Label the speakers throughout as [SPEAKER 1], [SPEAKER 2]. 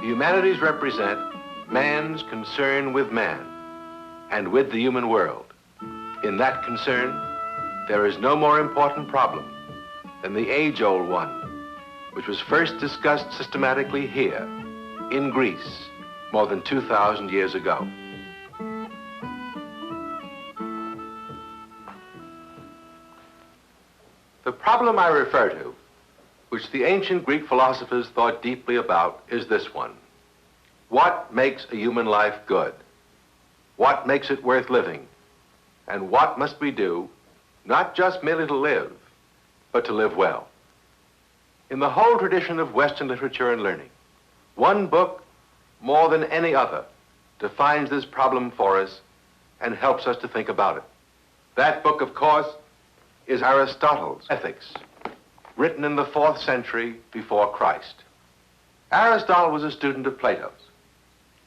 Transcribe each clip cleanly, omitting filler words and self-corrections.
[SPEAKER 1] humanities represent man's concern with man and with the human world. In that concern, there is no more important problem than the age-old one, which was first discussed systematically here, in Greece, more than 2,000 years ago. The problem I refer to, which the ancient Greek philosophers thought deeply about, is this one. What makes a human life good? What makes it worth living? And what must we do, not just merely to live, but to live well? In the whole tradition of Western literature and learning, one book, more than any other, defines this problem for us and helps us to think about it. That book, of course, is Aristotle's Ethics, written in the 4th century before Christ. Aristotle was a student of Plato's.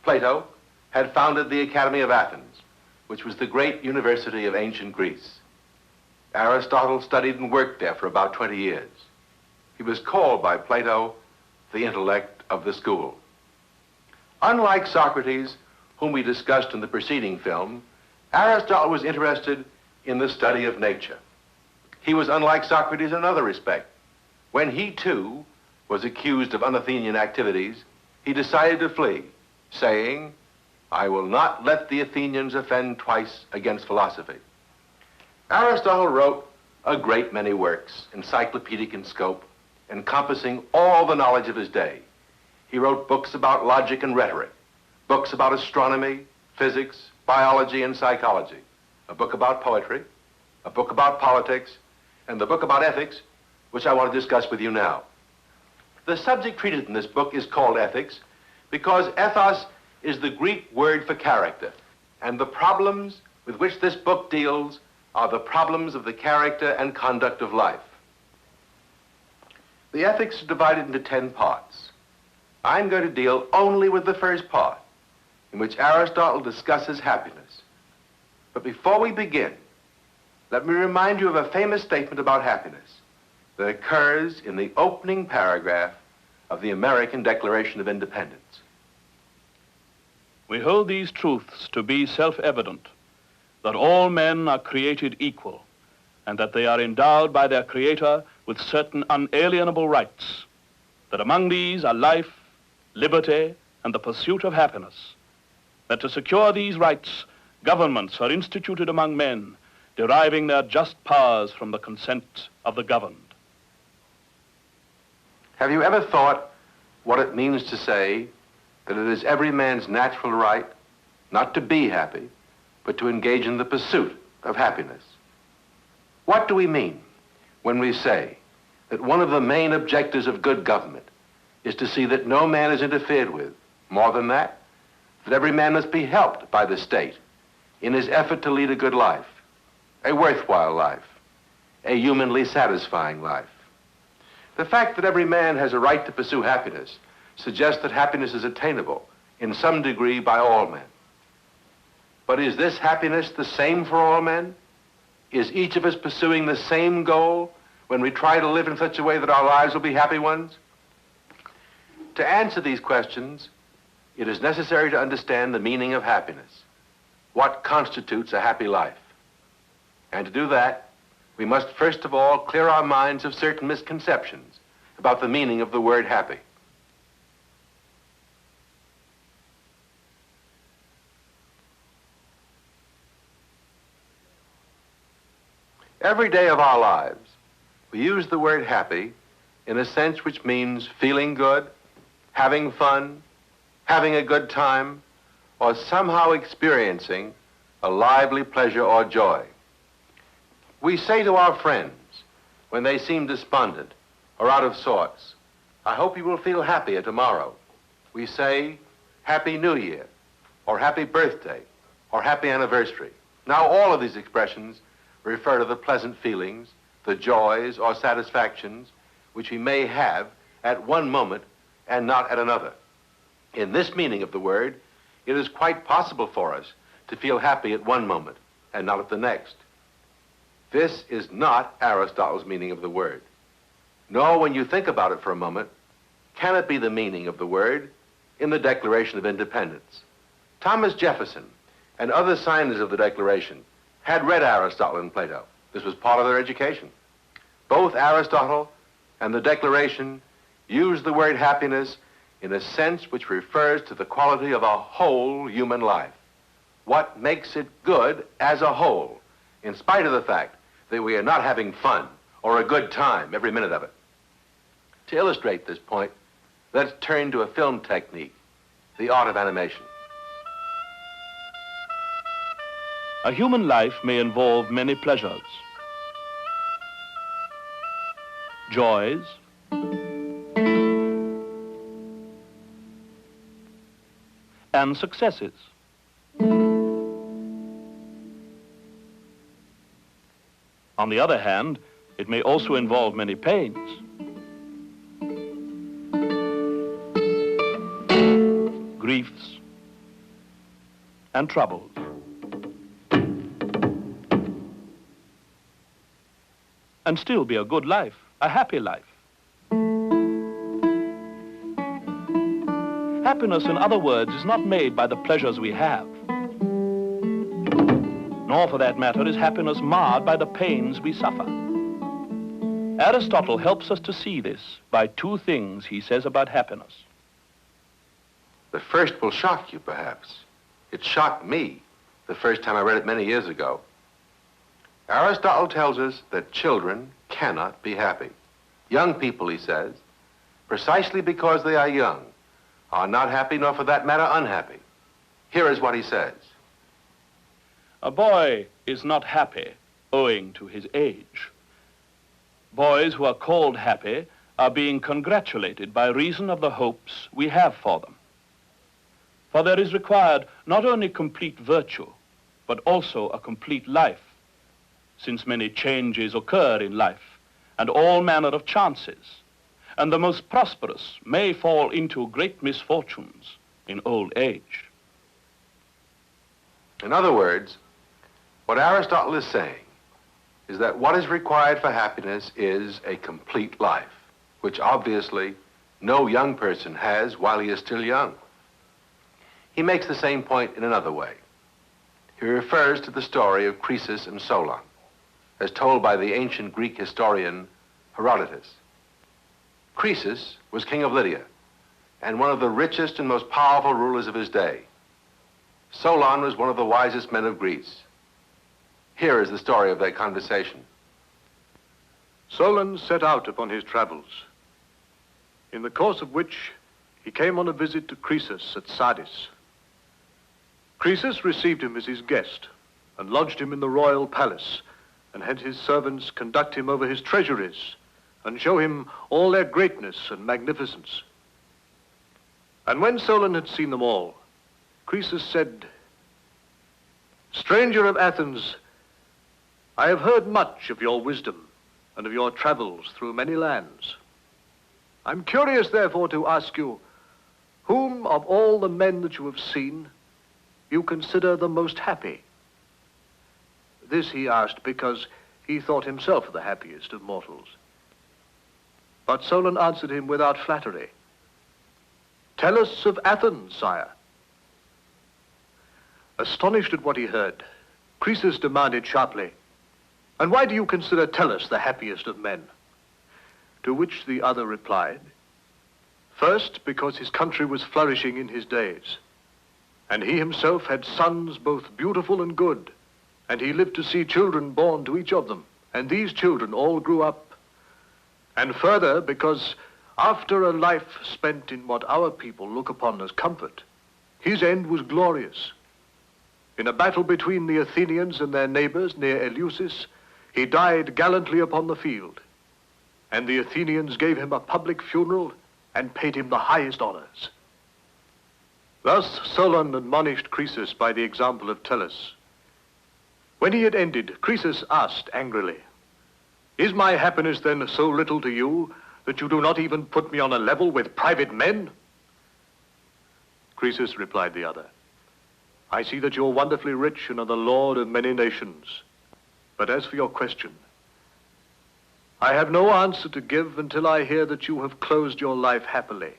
[SPEAKER 1] Plato had founded the Academy of Athens, which was the great university of ancient Greece. Aristotle studied and worked there for about 20 years. He was called by Plato the intellect of the school. Unlike Socrates, whom we discussed in the preceding film, Aristotle was interested in the study of nature. He was unlike Socrates in another respect. When he, too, was accused of un-Athenian activities, he decided to flee, saying, "I will not let the Athenians offend twice against philosophy." Aristotle wrote a great many works, encyclopedic in scope, encompassing all the knowledge of his day. He wrote books about logic and rhetoric, books about astronomy, physics, biology, and psychology, a book about poetry, a book about politics, and the book about ethics, which I want to discuss with you now. The subject treated in this book is called ethics because ethos is the Greek word for character, and the problems with which this book deals are the problems of the character and conduct of life. The ethics are divided into 10 parts. I'm going to deal only with the first part, in which Aristotle discusses happiness. But before we begin, let me remind you of a famous statement about happiness that occurs in the opening paragraph of the American Declaration of Independence.
[SPEAKER 2] We hold these truths to be self-evident, that all men are created equal, and that they are endowed by their Creator with certain unalienable rights, that among these are life, liberty, and the pursuit of happiness, that to secure these rights, governments are instituted among men, deriving their just powers from the consent of the governed.
[SPEAKER 1] Have you ever thought what it means to say that it is every man's natural right not to be happy, but to engage in the pursuit of happiness? What do we mean when we say that one of the main objectives of good government is to see that no man is interfered with? More than that every man must be helped by the state in his effort to lead a good life, a worthwhile life, a humanly satisfying life. The fact that every man has a right to pursue happiness suggests that happiness is attainable in some degree by all men. But is this happiness the same for all men? Is each of us pursuing the same goal when we try to live in such a way that our lives will be happy ones? To answer these questions, it is necessary to understand the meaning of happiness. What constitutes a happy life? And to do that, we must first of all clear our minds of certain misconceptions about the meaning of the word happy. Every day of our lives, we use the word happy in a sense which means feeling good, having fun, having a good time, or somehow experiencing a lively pleasure or joy. We say to our friends when they seem despondent or out of sorts, "I hope you will feel happier tomorrow." We say, "Happy New Year," or "Happy Birthday," or "Happy Anniversary." Now, all of these expressions refer to the pleasant feelings, the joys or satisfactions which we may have at one moment and not at another. In this meaning of the word, it is quite possible for us to feel happy at one moment and not at the next. This is not Aristotle's meaning of the word. Nor, when you think about it for a moment, can it be the meaning of the word in the Declaration of Independence. Thomas Jefferson and other signers of the Declaration had read Aristotle and Plato. This was part of their education. Both Aristotle and the Declaration use the word happiness in a sense which refers to the quality of a whole human life. What makes it good as a whole, in spite of the fact that we are not having fun or a good time every minute of it. To illustrate this point, let's turn to a film technique, the art of animation.
[SPEAKER 2] A human life may involve many pleasures, joys, and successes. On the other hand, it may also involve many pains, griefs, and troubles. And still be a good life, a happy life. Happiness, in other words, is not made by the pleasures we have. Nor, for that matter, is happiness marred by the pains we suffer. Aristotle helps us to see this by two things he says about happiness.
[SPEAKER 1] The first will shock you, perhaps. It shocked me the first time I read it many years ago. Aristotle tells us that children cannot be happy. Young people, he says, precisely because they are young, are not happy, nor for that matter unhappy. Here is what he says.
[SPEAKER 2] A boy is not happy owing to his age. Boys who are called happy are being congratulated by reason of the hopes we have for them. For there is required not only complete virtue, but also a complete life, since many changes occur in life, and all manner of chances, and the most prosperous may fall into great misfortunes in old age.
[SPEAKER 1] In other words, what Aristotle is saying is that what is required for happiness is a complete life, which obviously no young person has while he is still young. He makes the same point in another way. He refers to the story of Cresus and Solon, as told by the ancient Greek historian Herodotus. Cresus was king of Lydia and one of the richest and most powerful rulers of his day. Solon was one of the wisest men of Greece. Here is the story of their conversation.
[SPEAKER 3] Solon set out upon his travels, in the course of which he came on a visit to Cresus at Sardis. Cresus received him as his guest and lodged him in the royal palace, and had his servants conduct him over his treasuries and show him all their greatness and magnificence. And when Solon had seen them all, Cresus said, "Stranger of Athens, I have heard much of your wisdom and of your travels through many lands. I'm curious, therefore, to ask you, whom of all the men that you have seen you consider the most happy?" This he asked because he thought himself the happiest of mortals. But Solon answered him without flattery. "Tell us of Athens, sire." Astonished at what he heard, Cresus demanded sharply, "And why do you consider Tellus the happiest of men?" To which the other replied, "First, because his country was flourishing in his days, and he himself had sons both beautiful and good, and he lived to see children born to each of them, and these children all grew up. And further, because after a life spent in what our people look upon as comfort, his end was glorious. In a battle between the Athenians and their neighbors near Eleusis, he died gallantly upon the field, and the Athenians gave him a public funeral and paid him the highest honors." Thus Solon admonished Cresus by the example of Tellus. When he had ended, Cresus asked angrily, "Is my happiness then so little to you that you do not even put me on a level with private men?" "Cresus," replied the other, "I see that you are wonderfully rich and are the lord of many nations. But as for your question, I have no answer to give until I hear that you have closed your life happily.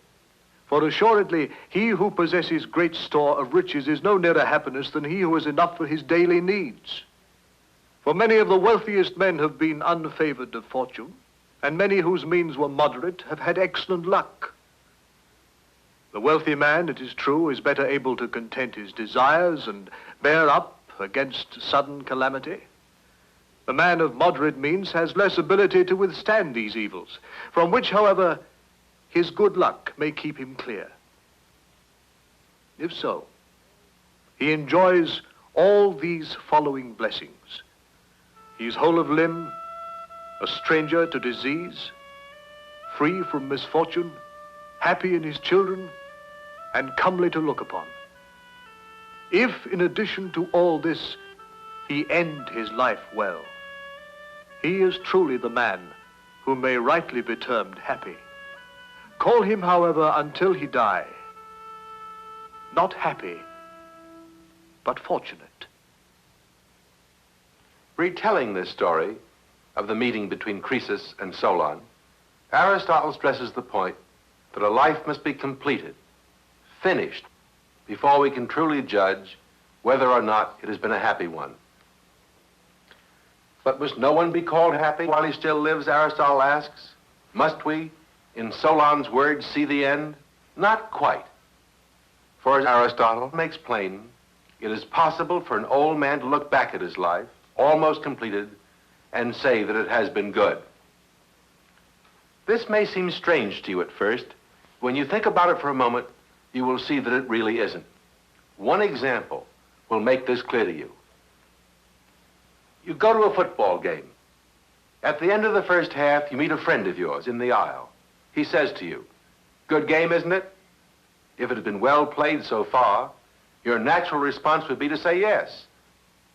[SPEAKER 3] For assuredly, he who possesses great store of riches is no nearer happiness than he who has enough for his daily needs. For many of the wealthiest men have been unfavored of fortune, and many whose means were moderate have had excellent luck. The wealthy man, it is true, is better able to content his desires and bear up against sudden calamity. The man of moderate means has less ability to withstand these evils, from which, however, his good luck may keep him clear. If so, he enjoys all these following blessings. He is whole of limb, a stranger to disease, free from misfortune, happy in his children, and comely to look upon. If, in addition to all this, he end his life well, he is truly the man who may rightly be termed happy. Call him, however, until he die, not happy, but fortunate.
[SPEAKER 1] Retelling this story of the meeting between Cresus and Solon, Aristotle stresses the point that a life must be completed, finished, before we can truly judge whether or not it has been a happy one. But must no one be called happy while he still lives, Aristotle asks? Must we, in Solon's words, see the end? Not quite. For as Aristotle makes plain, it is possible for an old man to look back at his life, almost completed, and say that it has been good. This may seem strange to you at first. When you think about it for a moment, you will see that it really isn't. One example will make this clear to you. You go to a football game. At the end of the first half, you meet a friend of yours in the aisle. He says to you, "Good game, isn't it?" If it had been well played so far, your natural response would be to say yes.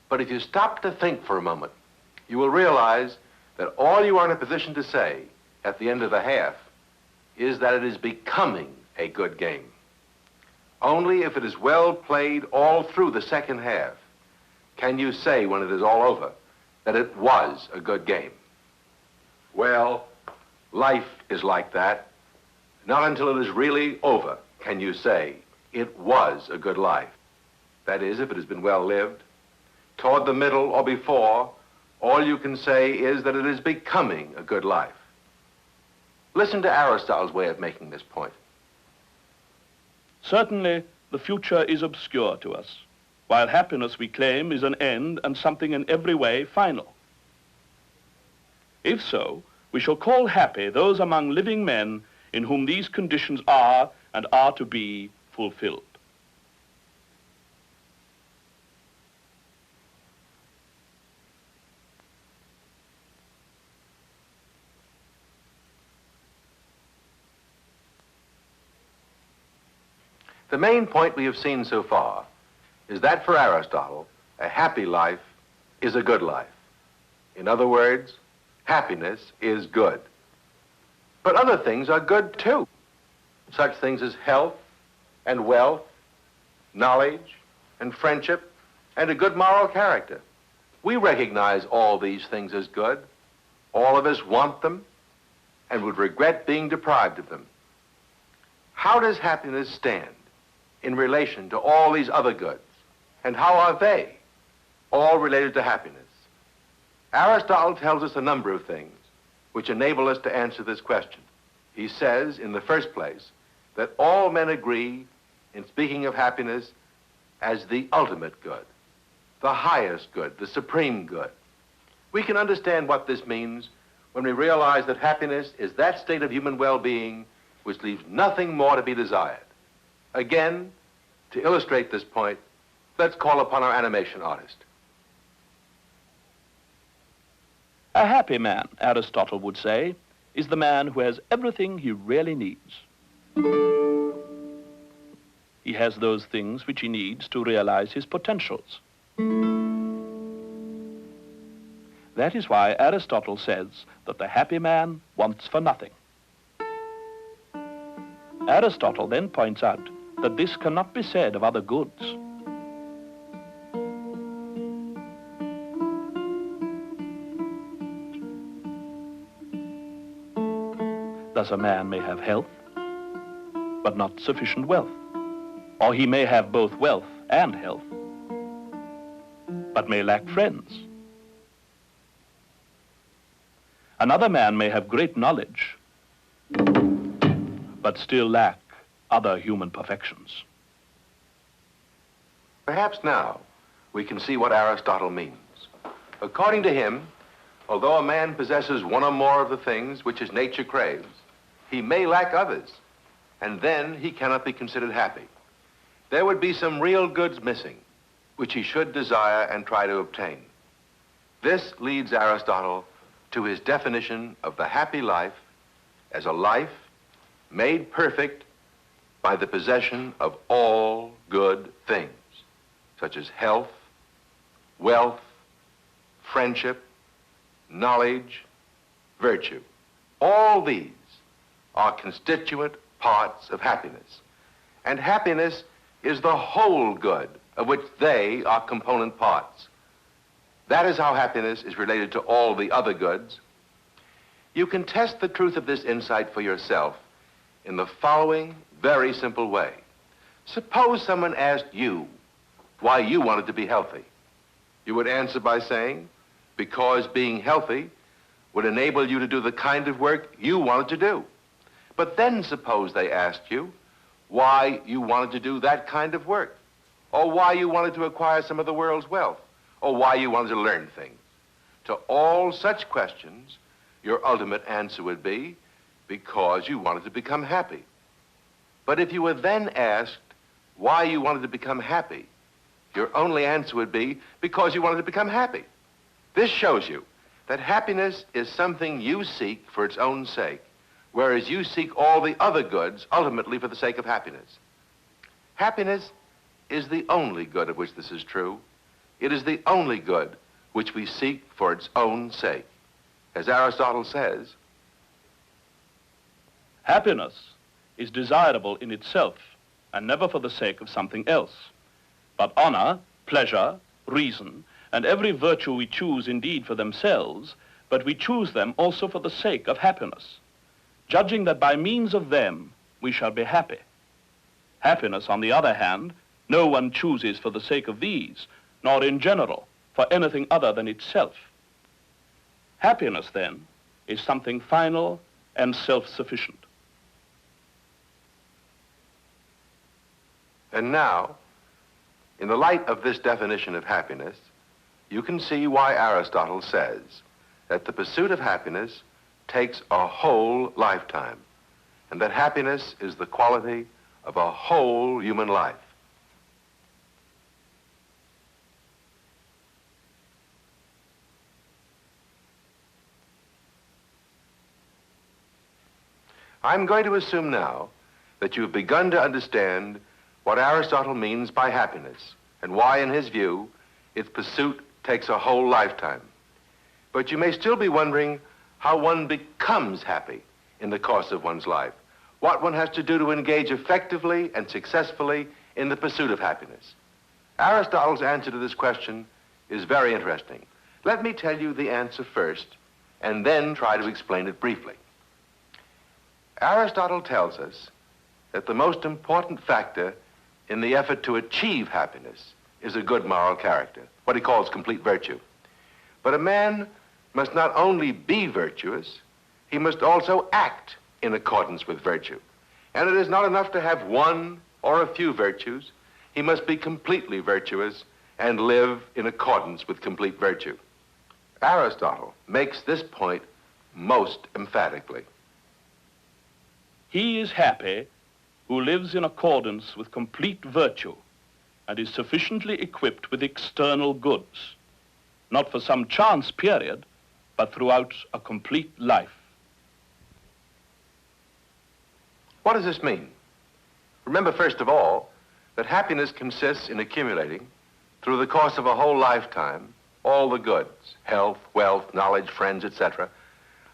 [SPEAKER 1] But if you stop to think for a moment, you will realize that all you are in a position to say at the end of the half is that it is becoming a good game. Only if it is well played all through the second half can you say when it is all over that it was a good game. Well, life is like that. Not until it is really over can you say it was a good life. That is, if it has been well lived. Toward the middle or before, all you can say is that it is becoming a good life. Listen to Aristotle's way of making this point.
[SPEAKER 2] Certainly, the future is obscure to us, while happiness we claim is an end and something in every way final. If so, we shall call happy those among living men in whom these conditions are and are to be fulfilled.
[SPEAKER 1] The main point we have seen so far is that for Aristotle, a happy life is a good life. In other words, happiness is good. But other things are good too. Such things as health and wealth, knowledge and friendship, and a good moral character. We recognize all these things as good. All of us want them and would regret being deprived of them. How does happiness stand in relation to all these other goods? And how are they all related to happiness? Aristotle tells us a number of things which enable us to answer this question. He says, in the first place, that all men agree in speaking of happiness as the ultimate good, the highest good, the supreme good. We can understand what this means when we realize that happiness is that state of human well-being which leaves nothing more to be desired. Again, to illustrate this point, let's call upon our animation artist.
[SPEAKER 2] A happy man, Aristotle would say, is the man who has everything he really needs. He has those things which he needs to realize his potentials. That is why Aristotle says that the happy man wants for nothing. Aristotle then points out that this cannot be said of other goods. Thus a man may have health, but not sufficient wealth. Or he may have both wealth and health, but may lack friends. Another man may have great knowledge, but still lack other human perfections.
[SPEAKER 1] Perhaps now we can see what Aristotle means. According to him, although a man possesses one or more of the things which his nature craves, he may lack others, and then he cannot be considered happy. There would be some real goods missing, which he should desire and try to obtain. This leads Aristotle to his definition of the happy life as a life made perfect by the possession of all good things, such as health, wealth, friendship, knowledge, virtue. All these are constituent parts of happiness. And happiness is the whole good of which they are component parts. That is how happiness is related to all the other goods. You can test the truth of this insight for yourself in the following very simple way. Suppose someone asked you why you wanted to be healthy. You would answer by saying, because being healthy would enable you to do the kind of work you wanted to do. But then suppose they asked you why you wanted to do that kind of work, or why you wanted to acquire some of the world's wealth, or why you wanted to learn things. To all such questions, your ultimate answer would be, because you wanted to become happy. But if you were then asked why you wanted to become happy, your only answer would be, because you wanted to become happy. This shows you that happiness is something you seek for its own sake, whereas you seek all the other goods ultimately for the sake of happiness. Happiness is the only good of which this is true. It is the only good which we seek for its own sake. As Aristotle says,
[SPEAKER 2] happiness is desirable in itself and never for the sake of something else. But honor, pleasure, reason, and every virtue we choose indeed for themselves, but we choose them also for the sake of happiness, judging that by means of them we shall be happy. Happiness, on the other hand, no one chooses for the sake of these, nor in general for anything other than itself. Happiness, then, is something final and self-sufficient.
[SPEAKER 1] And now, in the light of this definition of happiness, you can see why Aristotle says that the pursuit of happiness takes a whole lifetime, and that happiness is the quality of a whole human life. I'm going to assume now that you've begun to understand what Aristotle means by happiness and why, in his view, its pursuit takes a whole lifetime. But you may still be wondering how one becomes happy in the course of one's life, what one has to do to engage effectively and successfully in the pursuit of happiness. Aristotle's answer to this question is very interesting. Let me tell you the answer first, and then try to explain it briefly. Aristotle tells us that the most important factor in the effort to achieve happiness is a good moral character, what he calls complete virtue. But a man must not only be virtuous, he must also act in accordance with virtue. And it is not enough to have one or a few virtues. He must be completely virtuous and live in accordance with complete virtue. Aristotle makes this point most emphatically.
[SPEAKER 2] He is happy who lives in accordance with complete virtue and is sufficiently equipped with external goods, not for some chance period, but throughout a complete life.
[SPEAKER 1] What does this mean? Remember, first of all, that happiness consists in accumulating, through the course of a whole lifetime, all the goods, health, wealth, knowledge, friends, etc.,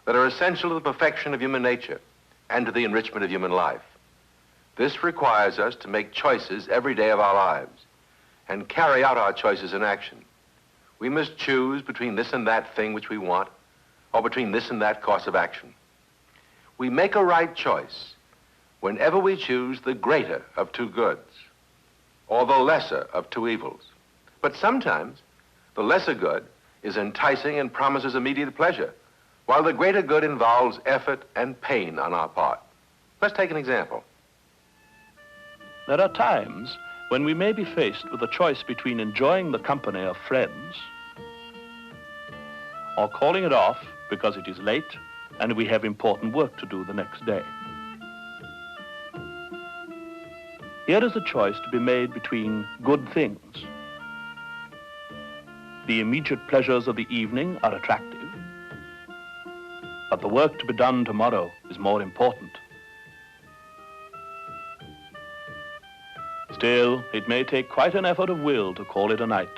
[SPEAKER 1] that are essential to the perfection of human nature and to the enrichment of human life. This requires us to make choices every day of our lives and carry out our choices in action. We must choose between this and that thing which we want, or between this and that course of action. We make a right choice whenever we choose the greater of two goods, or the lesser of two evils. But sometimes the lesser good is enticing and promises immediate pleasure, while the greater good involves effort and pain on our part. Let's take an example.
[SPEAKER 2] There are times when we may be faced with a choice between enjoying the company of friends or calling it off because it is late and we have important work to do the next day. Here is a choice to be made between good things. The immediate pleasures of the evening are attractive, but the work to be done tomorrow is more important. Still, it may take quite an effort of will to call it a night.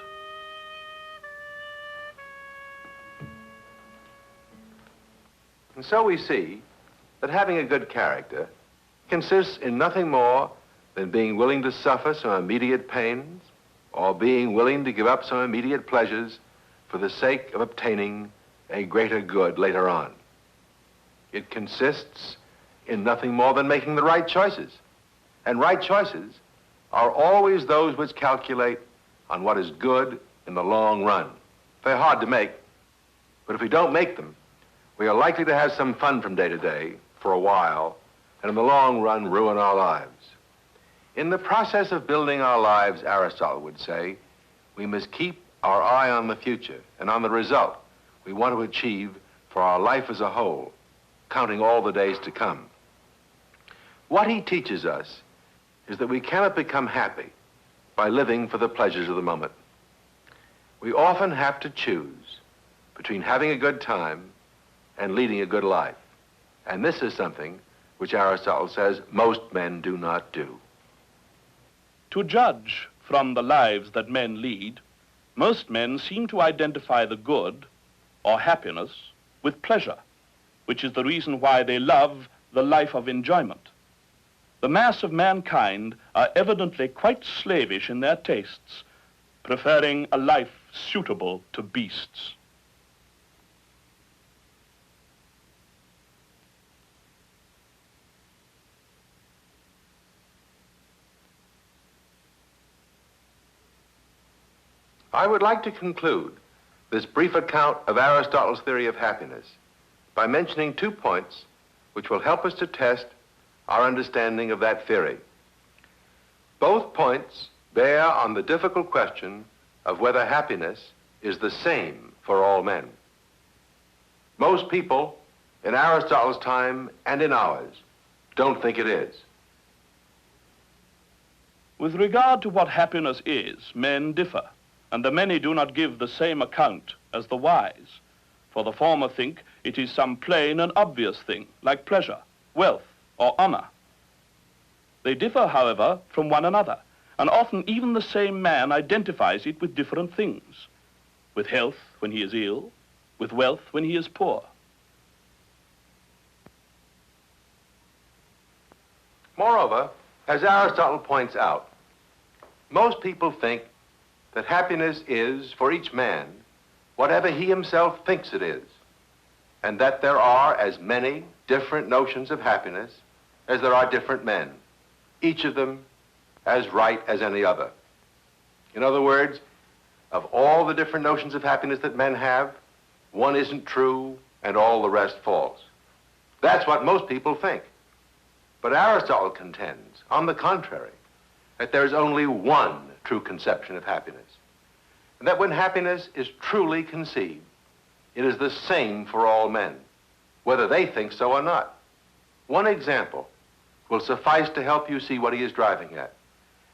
[SPEAKER 1] And so we see that having a good character consists in nothing more than being willing to suffer some immediate pains or being willing to give up some immediate pleasures for the sake of obtaining a greater good later on. It consists in nothing more than making the right choices. And right choices are always those which calculate on what is good in the long run. They're hard to make, but if we don't make them, we are likely to have some fun from day to day for a while, and in the long run, ruin our lives. In the process of building our lives, Aristotle would say, we must keep our eye on the future and on the result we want to achieve for our life as a whole, counting all the days to come. What he teaches us is that we cannot become happy by living for the pleasures of the moment. We often have to choose between having a good time and leading a good life. And this is something which Aristotle says most men do not do.
[SPEAKER 2] To judge from the lives that men lead, most men seem to identify the good, or happiness, with pleasure, which is the reason why they love the life of enjoyment. The mass of mankind are evidently quite slavish in their tastes, preferring a life suitable to beasts.
[SPEAKER 1] I would like to conclude this brief account of Aristotle's theory of happiness by mentioning 2 points which will help us to test our understanding of that theory. Both points bear on the difficult question of whether happiness is the same for all men. Most people in Aristotle's time and in ours don't think it is.
[SPEAKER 2] With regard to what happiness is, men differ, and the many do not give the same account as the wise. For the former think it is some plain and obvious thing, like pleasure, wealth, or honor. They differ, however, from one another, and often even the same man identifies it with different things, with health when he is ill, with wealth when he is poor.
[SPEAKER 1] Moreover, as Aristotle points out, most people think that happiness is, for each man, whatever he himself thinks it is, and that there are as many different notions of happiness as there are different men, each of them as right as any other. In other words, of all the different notions of happiness that men have, one isn't true and all the rest false. That's what most people think. But Aristotle contends, on the contrary, that there is only one true conception of happiness, and that when happiness is truly conceived, it is the same for all men, whether they think so or not. One example will suffice to help you see what he is driving at,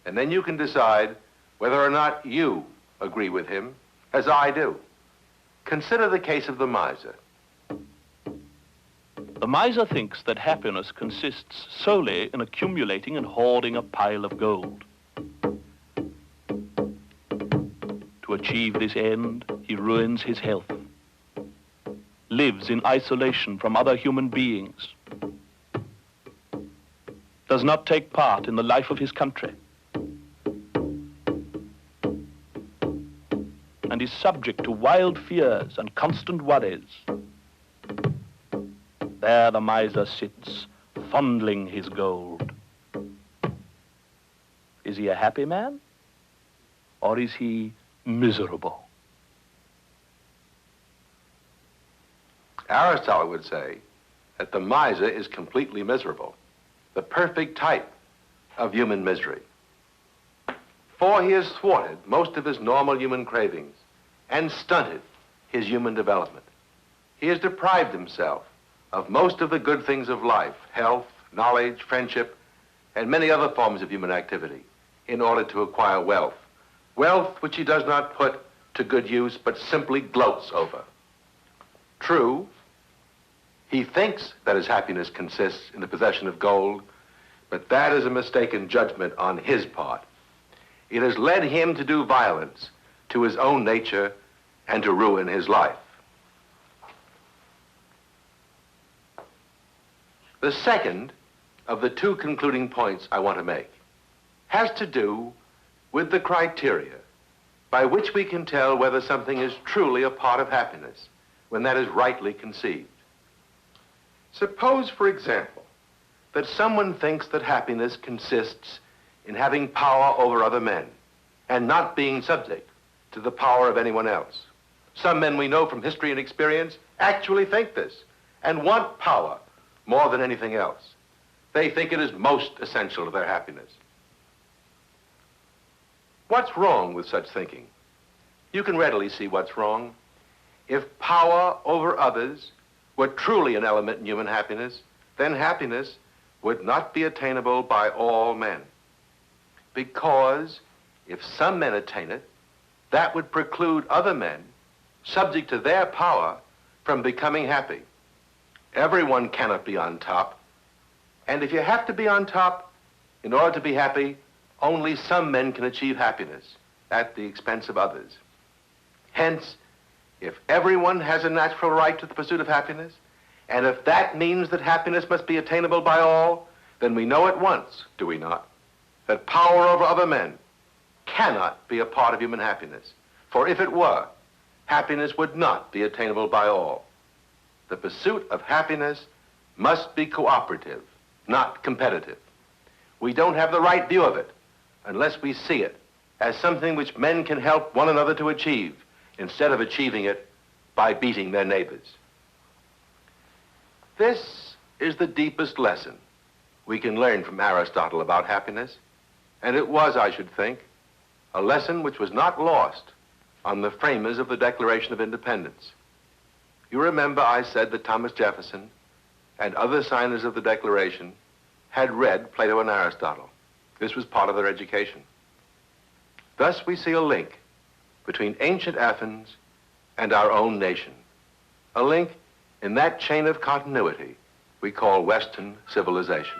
[SPEAKER 1] and then you can decide whether or not you agree with him, as I do. Consider the case of the miser.
[SPEAKER 2] The miser thinks that happiness consists solely in accumulating and hoarding a pile of gold. To achieve this end, he ruins his health, lives in isolation from other human beings, does not take part in the life of his country, and is subject to wild fears and constant worries. There the miser sits, fondling his gold. Is he a happy man? Or is he miserable?
[SPEAKER 1] Aristotle would say that the miser is completely miserable, the perfect type of human misery. For he has thwarted most of his normal human cravings and stunted his human development. He has deprived himself of most of the good things of life, health, knowledge, friendship, and many other forms of human activity in order to acquire wealth. Wealth which he does not put to good use, but simply gloats over. True, he thinks that his happiness consists in the possession of gold, but that is a mistaken judgment on his part. It has led him to do violence to his own nature and to ruin his life. The second of the two concluding points I want to make has to do with the criteria by which we can tell whether something is truly a part of happiness when that is rightly conceived. Suppose, for example, that someone thinks that happiness consists in having power over other men and not being subject to the power of anyone else. Some men we know from history and experience actually think this and want power more than anything else. They think it is most essential to their happiness. What's wrong with such thinking? You can readily see what's wrong. If power over others were truly an element in human happiness, then happiness would not be attainable by all men. Because if some men attain it, that would preclude other men, subject to their power, from becoming happy. Everyone cannot be on top. And if you have to be on top in order to be happy, only some men can achieve happiness at the expense of others. Hence, if everyone has a natural right to the pursuit of happiness, and if that means that happiness must be attainable by all, then we know at once, do we not, that power over other men cannot be a part of human happiness. For if it were, happiness would not be attainable by all. The pursuit of happiness must be cooperative, not competitive. We don't have the right view of it unless we see it as something which men can help one another to achieve instead of achieving it by beating their neighbors. This is the deepest lesson we can learn from Aristotle about happiness, and it was, I should think, a lesson which was not lost on the framers of the Declaration of Independence. You remember I said that Thomas Jefferson and other signers of the Declaration had read Plato and Aristotle. This was part of their education. Thus we see a link between ancient Athens and our own nation, a link in that chain of continuity we call Western civilization.